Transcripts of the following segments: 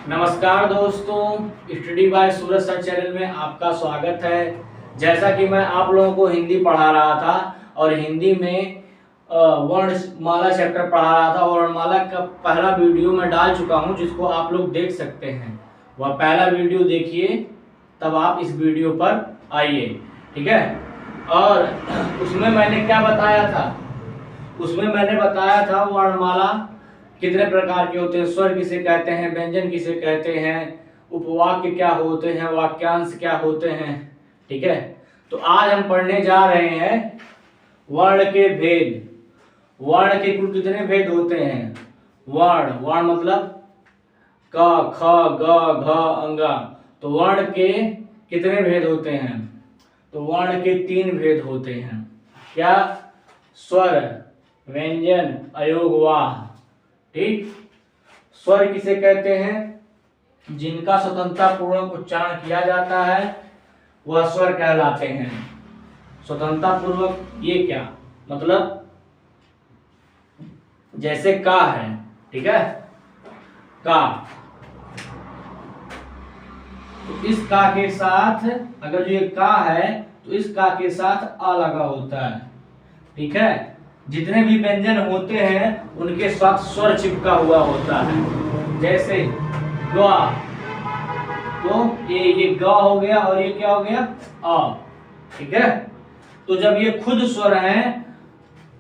नमस्कार दोस्तों, study bye सूरज sir channel में आपका स्वागत है। जैसा कि मैं आप लोगों को हिंदी पढ़ा रहा था और हिंदी में वर्णमाला चैप्टर पढ़ा रहा था। वर्णमाला का पहला वीडियो मैं डाल चुका हूं जिसको आप लोग देख सकते हैं। वह पहला वीडियो देखिए, तब आप इस वीडियो पर आइए, ठीक है। और उसमें मैंने क्या बताया था? उसमें मैंने बताया था वर्णमाला कितने प्रकार के होते हैं, स्वर किसे कहते हैं, व्यंजन किसे कहते हैं, उपवाक्य क्या होते हैं, वाक्यांश क्या होते हैं, ठीक है। तो आज हम पढ़ने जा रहे हैं वर्ण के भेद। वर्ण के कुल कितने भेद होते हैं? वर्ण मतलब क, ख, ग, घ, अंगा। तो वर्ण के कितने भेद होते हैं? तो वर्ण के 3 भेद होते हैं। क्या? स्वर, व्यंजन, अयोगवाह। ठीक। स्वर किसे कहते हैं? जिनका स्वतंत्रता पूर्वक उच्चारण किया जाता है वह स्वर कहलाते हैं। स्वतंत्रता पूर्वक ये क्या मतलब? जैसे का है, ठीक है, का। तो इस का के साथ, अगर जो ये का है तो इस का के साथ आ लगा होता है, ठीक है। जितने भी व्यंजन होते हैं उनके साथ स्वर चिपका हुआ होता है। जैसे ग, तो ये ग हो गया और ये क्या हो गया? आ, ठीक है। तो जब ये खुद स्वर हैं,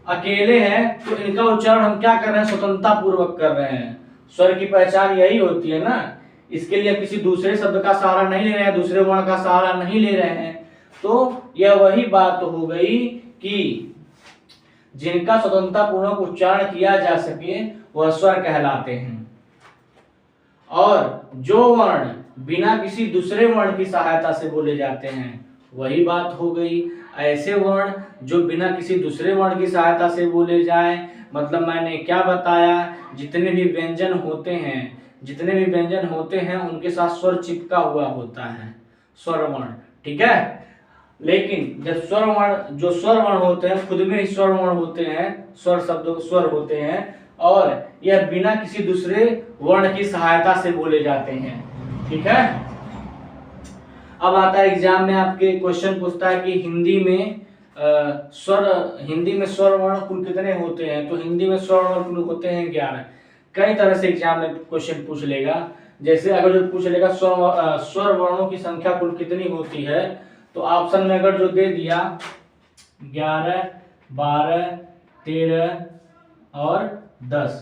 अकेले हैं, तो इनका उच्चारण हम क्या कर रहे हैं? स्वतंत्रता पूर्वक कर रहे हैं। स्वर की पहचान यही होती है ना। इसके लिए किसी दूसरे शब्द का सहारा नहीं ले रहे हैं, दूसरे वर्ण का सहारा नहीं ले रहे हैं। तो यह वही बात हो गई कि जिनका स्वतंत्रता पूर्वक उच्चारण किया जा सके वह स्वर कहलाते हैं। और जो वर्ण बिना किसी दूसरे वर्ण की सहायता से बोले जाते हैं वही बात हो गई। ऐसे वर्ण जो बिना किसी दूसरे वर्ण की सहायता से बोले जाए, मतलब मैंने क्या बताया, जितने भी व्यंजन होते हैं उनके साथ स्वर चिपका हुआ होता है, स्वर वर्ण, ठीक है। लेकिन जब स्वर वर्ण होते हैं खुद में ही स्वर वर्ण होते हैं, स्वर शब्द स्वर होते हैं, और यह बिना किसी दूसरे वर्ण की सहायता से बोले जाते हैं, ठीक है। अब आता है एग्जाम में आपके क्वेश्चन पूछता है कि हिंदी में स्वर वर्ण कुल कितने होते हैं? तो हिंदी में स्वर वर्ण कुल होते हैं 11। कई तरह से एग्जाम में क्वेश्चन पूछ लेगा। जैसे अगर जो पूछ लेगा स्वर वर्णों की संख्या कुल कितनी होती है, तो ऑप्शन में अगर जो दे दिया 11, 12, 13 और 10,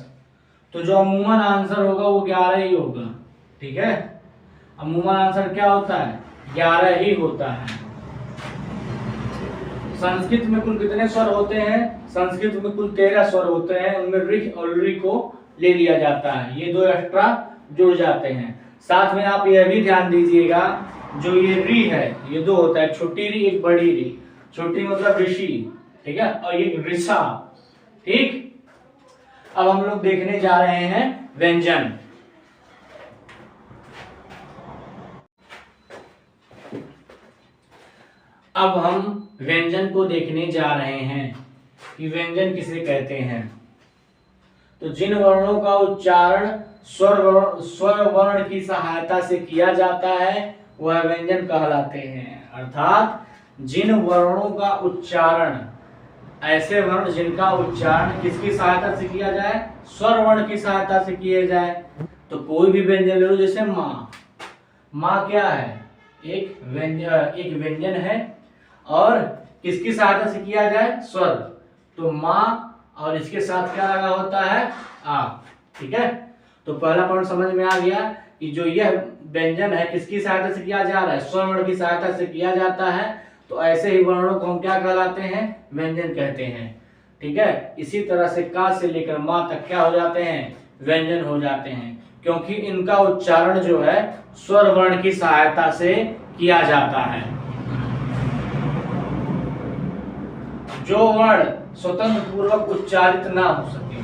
तो जो अमूमन आंसर होगा वो 11 ही होगा, ठीक है। अमूमन आंसर क्या होता है? 11 ही होता है। संस्कृत में कुल कितने स्वर होते हैं? संस्कृत में कुल 13 स्वर होते हैं। उनमें ऋ और ऋ को ले लिया जाता है, ये 2 एक्स्ट्रा जुड़ जाते हैं। साथ में आप यह भी ध्यान दीजिएगा, जो ये री है ये 2 होता है, छोटी री एक बड़ी री। छोटी मतलब ऋषि, ठीक है, और ये ऋषा, ठीक। अब हम लोग देखने जा रहे हैं व्यंजन। अब हम व्यंजन को देखने जा रहे हैं कि व्यंजन किसे कहते हैं। तो जिन वर्णों का उच्चारण स्वर वर्ण की सहायता से किया जाता है वह व्यंजन कहलाते हैं। अर्थात जिन वर्णों का उच्चारण, ऐसे वर्ण जिनका उच्चारण किसकी सहायता से किया जाए? स्वर वर्ण की सहायता से किया जाए। तो कोई भी व्यंजन ले लो, जैसे माँ। माँ क्या है? एक व्यंजन है और किसकी सहायता से किया जाए? स्वर। तो माँ, और इसके साथ क्या लगा होता है? आ, ठीक है। तो पहला पॉइंट समझ में आ गया कि जो यह व्यंजन है किसकी सहायता से किया जा रहा है? स्वर वर्ण की सहायता से किया जाता है। तो ऐसे ही वर्णों को हम क्या कहलाते हैं? व्यंजन कहते हैं, ठीक है। इसी तरह से का से लेकर माँ तक क्या हो जाते हैं? व्यंजन हो जाते हैं, क्योंकि इनका उच्चारण जो है स्वर वर्ण की सहायता से किया जाता है। जो वर्ण स्वतंत्र पूर्वक उच्चारित ना हो सके,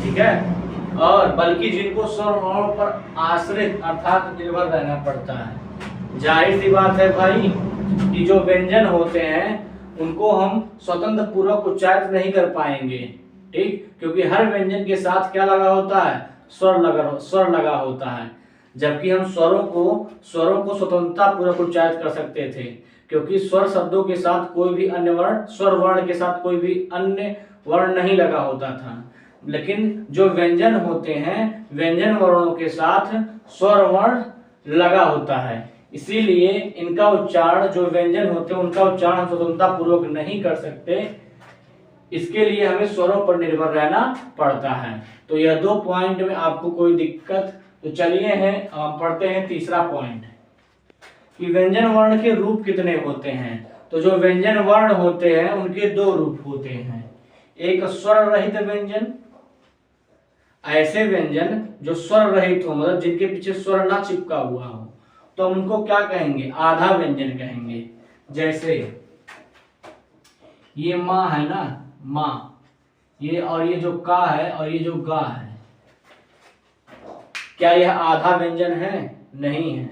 ठीक है, और बल्कि जिनको स्वर वर्णों पर आश्रित अर्थात निर्भर रहना पड़ता है। जाहिर सी बात है भाई कि जो व्यंजन होते हैं उनको हम स्वतंत्र पूर्वक उच्चारित नहीं कर पाएंगे, ठीक, क्योंकि हर व्यंजन के साथ क्या लगा होता है? स्वर लगा होता है। जबकि हम स्वरों को स्वतंत्रता पूर्वक उच्चारित कर सकते थे, क्योंकि स्वर शब्दों के साथ कोई भी अन्य वर्ण, स्वर वर्ण के साथ कोई भी अन्य वर्ण नहीं लगा होता था। लेकिन जो व्यंजन होते हैं, व्यंजन वर्णों के साथ स्वर वर्ण लगा होता है, इसीलिए इनका उच्चारण, जो व्यंजन होते हैं उनका उच्चारण हम स्वतंत्रता पूर्वक नहीं कर सकते। इसके लिए हमें स्वरों पर निर्भर रहना पड़ता है। तो यह 2 पॉइंट में आपको कोई दिक्कत, तो चलिए पढ़ते हैं तीसरा पॉइंट कि व्यंजन वर्ण के रूप कितने होते हैं। तो जो व्यंजन वर्ण होते हैं उनके 2 रूप होते हैं। एक स्वर रहित व्यंजन, ऐसे व्यंजन जो स्वर रहित हो, मतलब जिनके पीछे स्वर ना चिपका हुआ हो, तो हम उनको क्या कहेंगे, आधा व्यंजन कहेंगे। जैसे ये माँ है ना, माँ, ये और ये जो का है और ये जो गा है, क्या यह आधा व्यंजन है? नहीं है,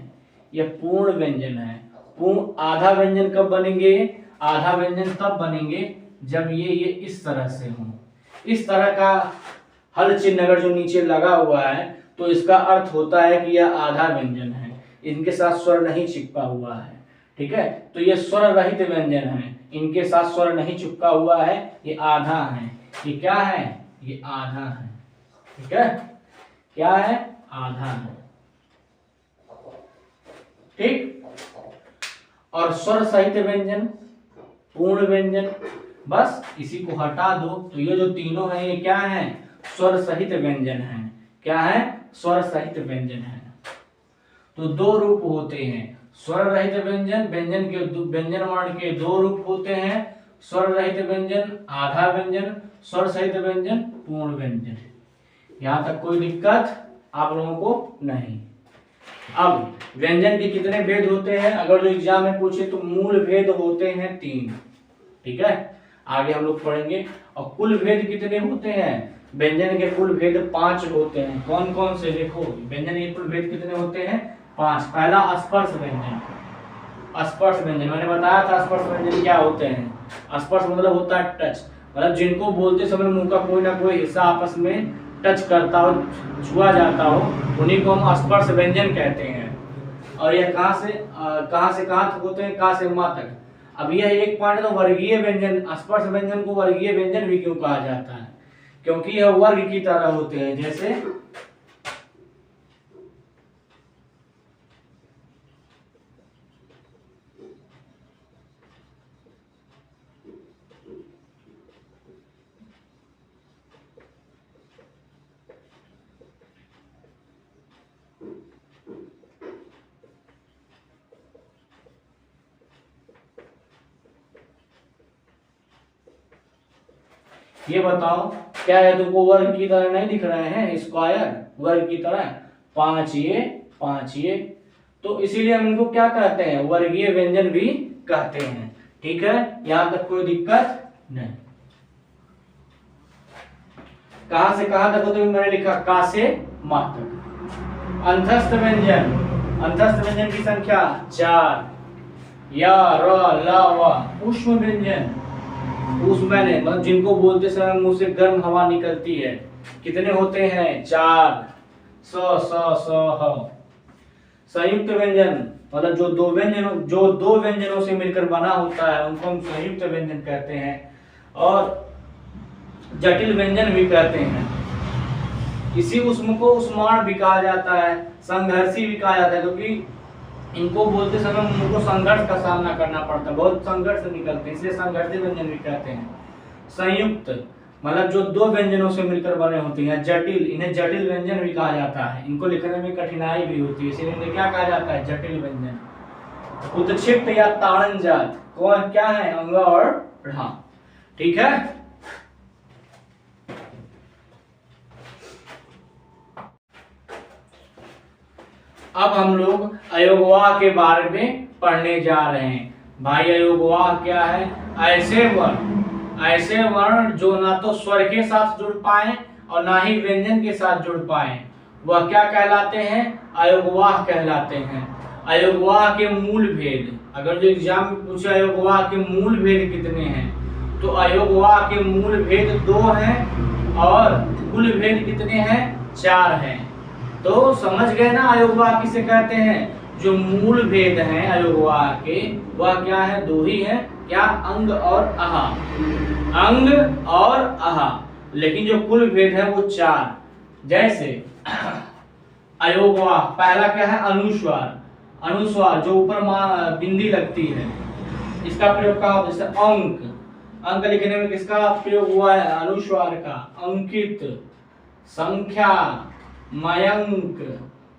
यह पूर्ण व्यंजन है। पूर्ण आधा व्यंजन कब बनेंगे? आधा व्यंजन तब बनेंगे जब ये इस तरह से हो। इस तरह का हल चिन्ह अगर जो नीचे लगा हुआ है तो इसका अर्थ होता है कि यह आधा व्यंजन है, इनके साथ स्वर नहीं चिपका हुआ है। ठीक है, तो ये स्वर रहित व्यंजन है, इनके साथ स्वर नहीं चिपका हुआ है, ये आधा है। ये क्या है? ये आधा है। ठीक है, क्या है? आधा है। ठीक, और स्वर सहित व्यंजन, पूर्ण व्यंजन, बस इसी को हटा दो तो ये जो तीनों हैं ये क्या है? स्वर सहित व्यंजन है। क्या है? स्वर सहित व्यंजन है। तो 2 रूप होते हैं, स्वर रहित व्यंजन, व्यंजन वर्ण के 2 रूप होते हैं, स्वर रहित व्यंजन आधा व्यंजन, स्वर सहित व्यंजन पूर्ण व्यंजन। यहां तक कोई दिक्कत आप लोगों को नहीं। अब व्यंजन के कितने भेद होते हैं? अगर जो एग्जाम में पूछे तो मूल भेद होते हैं 3। ठीक है, आगे हम लोग पढ़ेंगे। और कुल भेद कितने होते हैं? व्यंजन के कुल भेद 5 होते हैं। कौन कौन से? देखो, व्यंजन के कुल भेद कितने होते हैं? 5। पहला स्पर्श व्यंजन। स्पर्श व्यंजन मैंने बताया था, स्पर्श व्यंजन क्या होते हैं। स्पर्श मतलब होता है टच, मतलब जिनको बोलते समय मुंह का कोई ना कोई हिस्सा आपस में टच करता हो, छुआ जाता हो, उन्हीं को हम स्पर्श व्यंजन कहते हैं। और यह कहां से कहां तक होते हैं? का से मां तक। अब यह एक पॉइंट, तो वर्गीय व्यंजन, स्पर्श व्यंजन को वर्गीय व्यंजन भी क्यों कहा जाता है? क्योंकि यह वर्ग की तरह होते हैं। जैसे ये बताओ, क्या है तुमको वर्ग की तरह नहीं दिख रहे हैं? स्क्वायर वर्ग की तरह, 5 ये 5 ये, तो इसीलिए हम इनको क्या कहते हैं? वर्गीय व्यंजन भी कहते हैं। ठीक है, यहां तक कोई दिक्कत नहीं। कहां से कहां तक होते हैं? मैंने लिखा का से मा तक। अंतस्थ व्यंजन, अंतस्थ व्यंजन की संख्या 4। या, र, ल, व। ऊष्म व्यंजन, मैंने मतलब जिनको बोलते समय मुंह से गर्म हवा निकलती है, कितने होते हैं? 4। स, स, ह। संयुक्त व्यंजन मतलब जो दो व्यंजनों से मिलकर बना होता है उनको हम संयुक्त व्यंजन कहते हैं। और जटिल व्यंजन भी कहते हैं। इसी ऊष्म को ऊष्माण भी कहा जाता है, संघर्षी भी कहा जाता है, क्योंकि इनको बोलते समय मुंह को संघर्ष का सामना करना पड़ता है, बहुत संघर्ष निकलते हैं, इसलिए संघर्षी व्यंजन भी कहते हैं। संयुक्त मतलब जो 2 व्यंजनों से मिलकर बने होते हैं। जटिल, इन्हें जटिल व्यंजन भी कहा जाता है, इनको लिखने में कठिनाई भी होती है, इसलिए इन्हें क्या कहा जाता है? जटिल व्यंजन। उत्क्षिप्त या ताड़न जात, कौन क्या है? अंग और ढा। ठीक है, अब हम लोग अयोगवाह के बारे में पढ़ने जा रहे हैं। भाई अयोगवाह क्या है? ऐसे वर्ण जो ना तो स्वर के साथ जुड़ पाए और ना ही व्यंजन के साथ जुड़ पाए, वह क्या कहलाते हैं? अयोगवाह कहलाते हैं। अयोगवाह के मूल भेद, अगर जो एग्जाम में पूछे अयोगवाह के मूल भेद कितने हैं, तो अयोगवाह के मूल भेद 2 हैं और कुल भेद कितने हैं? 4 हैं। तो समझ गए ना अयोगवाह किसे कहते हैं। जो मूल भेद हैं अयोगवाह के वह क्या है, दो ही है, क्या, अंग और आहा, अंग और आहा। लेकिन जो कुल भेद है वो चार। जैसे अयोगवाह पहला क्या है, अनुस्वार, अनुस्वार जो ऊपर बिंदी लगती है, इसका प्रयोग कहाँ होता है, जैसे अंक, अंक लिखने में किसका प्रयोग हुआ है, अनुस्वार का, अंकित, संख्या, मयंक,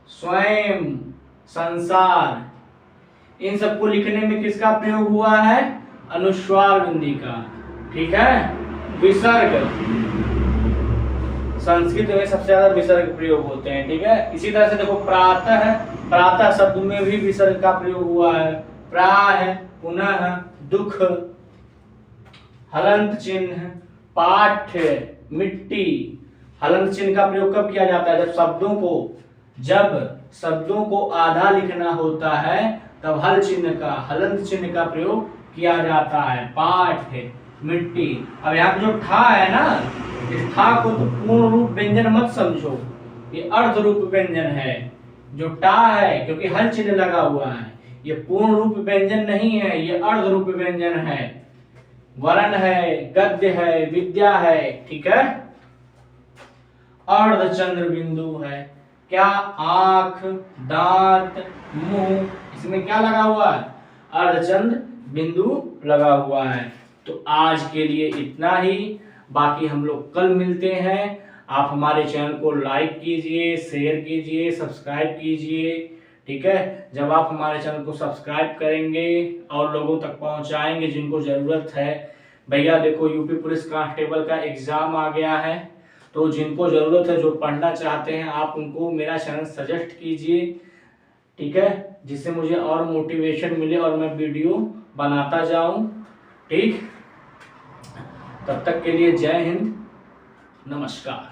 स्वयं, संसार, इन सबको लिखने में किसका प्रयोग हुआ है, अनुस्वार बिंदी का। ठीक है। विसर्ग, संस्कृत में सबसे ज्यादा विसर्ग प्रयोग होते हैं। ठीक है। इसी तरह से देखो प्रातः है, प्रातः शब्द में भी विसर्ग का प्रयोग हुआ है, प्राह, पुनः, दुख, हलंत चिन्ह, पाठ्य, मिट्टी। हलंत चिन्ह का प्रयोग कब किया जाता है, जब शब्दों को आधा लिखना होता है तब हलंत चिन्ह का प्रयोग किया जाता है। पाठ्य, मिट्टी। अब यहाँ पे जो ठा है ना, इस ठा को तो पूर्ण रूप व्यंजन मत समझो, ये अर्ध रूप व्यंजन है। जो टा है क्योंकि हल चिन्ह लगा हुआ है, ये पूर्ण रूप व्यंजन नहीं है, ये अर्ध रूप व्यंजन है। वर्ण है, गद्य है, विद्या है। ठीक है। अर्धचंद्र बिंदु है, क्या, आंख, दांत, मुंह, इसमें क्या लगा हुआ है, अर्धचंद्र बिंदु लगा हुआ है। तो आज के लिए इतना ही, बाकी हम लोग कल मिलते हैं। आप हमारे चैनल को लाइक कीजिए, शेयर कीजिए, सब्सक्राइब कीजिए। ठीक है। जब आप हमारे चैनल को सब्सक्राइब करेंगे और लोगों तक पहुंचाएंगे जिनको जरूरत है, भैया देखो यूपी पुलिस कांस्टेबल का एग्जाम आ गया है, तो जिनको जरूरत है, जो पढ़ना चाहते हैं, आप उनको मेरा चैनल सजेस्ट कीजिए। ठीक है। जिससे मुझे और मोटिवेशन मिले और मैं वीडियो बनाता जाऊं। ठीक। तब तक के लिए जय हिंद, नमस्कार।